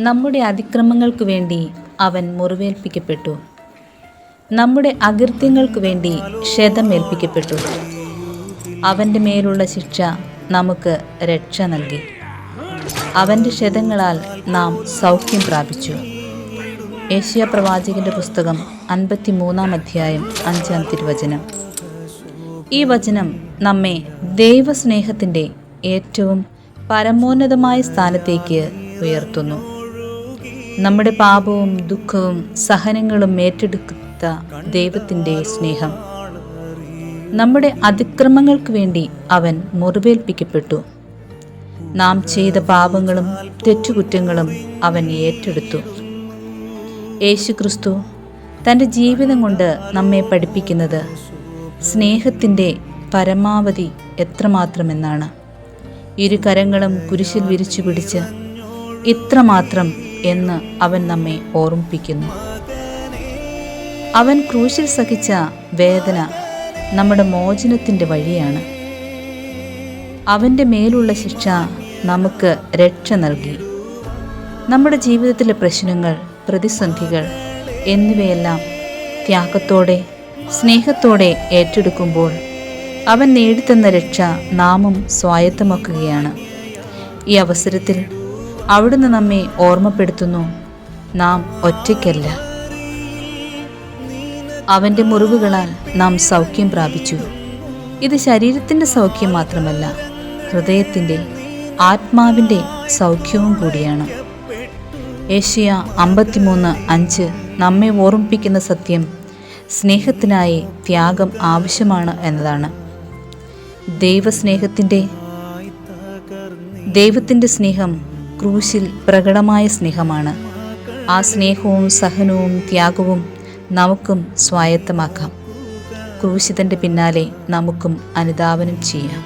നമ്മുടെ അതിക്രമങ്ങൾക്ക് വേണ്ടി അവൻ മുറിവേൽപ്പിക്കപ്പെട്ടു, നമ്മുടെ അകൃത്യങ്ങൾക്ക് വേണ്ടി ക്ഷതമേൽപ്പിക്കപ്പെട്ടു. അവൻ്റെ മേലുള്ള ശിക്ഷ നമുക്ക് രക്ഷ നൽകി. അവൻ്റെ ക്ഷതങ്ങളാൽ നാം സൗഖ്യം പ്രാപിച്ചു. യെശയ്യാ പ്രവാചകന്റെ പുസ്തകം 53-ാം അധ്യായം 5-ാം തിരുവചനം. ഈ വചനം നമ്മെ ദൈവസ്നേഹത്തിൻ്റെ ഏറ്റവും പരമോന്നതമായ സ്ഥാനത്തേക്ക് ഉയർത്തുന്നു. നമ്മുടെ പാപവും ദുഃഖവും സഹനങ്ങളും ഏറ്റെടുത്ത ദൈവത്തിൻ്റെ സ്നേഹം. നമ്മുടെ അതിക്രമങ്ങൾക്ക് വേണ്ടി അവൻ മുറിവേൽപ്പിക്കപ്പെട്ടു. നാം ചെയ്ത പാപങ്ങളും തെറ്റുകുറ്റങ്ങളും അവൻ ഏറ്റെടുത്തു. യേശുക്രിസ്തു തൻ്റെ ജീവിതം കൊണ്ട് നമ്മെ പഠിപ്പിക്കുന്നത് സ്നേഹത്തിൻ്റെ പരമാവധി എത്രമാത്രമെന്നാണ്. ഇരു കരങ്ങളും കുരിശിൽ വിരിച്ചു പിടിച്ച് ഇത്രമാത്രം എന്ന് അവൻ നമ്മെ ഓർമ്മിപ്പിക്കുന്നു. അവൻ ക്രൂശിൽ സഹിച്ച വേദന നമ്മുടെ മോചനത്തിൻ്റെ വഴിയാണ്. അവൻ്റെ മേലുള്ള ശിക്ഷ നമുക്ക് രക്ഷ നൽകി. നമ്മുടെ ജീവിതത്തിലെ പ്രശ്നങ്ങൾ, പ്രതിസന്ധികൾ എന്നിവയെല്ലാം ത്യാഗത്തോടെ സ്നേഹത്തോടെ ഏറ്റെടുക്കുമ്പോൾ അവൻ നേടിത്തന്ന രക്ഷ നാമും സ്വായത്തമാക്കുകയാണ്. ഈ അവസരത്തിൽ അവിടുന്ന് നമ്മെ ഓർമ്മപ്പെടുത്തുന്നു, നാം ഒറ്റയ്ക്കല്ല. അവൻ്റെ മുറിവുകളാൽ നാം സൗഖ്യം പ്രാപിച്ചു. ഇത് ശരീരത്തിൻ്റെ സൗഖ്യം മാത്രമല്ല, ഹൃദയത്തിൻ്റെ, ആത്മാവിൻ്റെ സൗഖ്യവും കൂടിയാണ്. യെശയ്യാ 53:5 നമ്മെ ഓർമ്മിപ്പിക്കുന്ന സത്യം സ്നേഹത്തിനായി ത്യാഗം ആവശ്യമാണ് എന്നതാണ്. ദൈവത്തിൻ്റെ സ്നേഹം ക്രൂശിൽ പ്രകടമായ സ്നേഹമാണ്. ആ സ്നേഹവും സഹനവും ത്യാഗവും നമുക്കും സ്വായത്തമാക്കാം. ക്രൂശിതൻ്റെ പിന്നാലെ നമുക്കും അനുധാവനം ചെയ്യാം.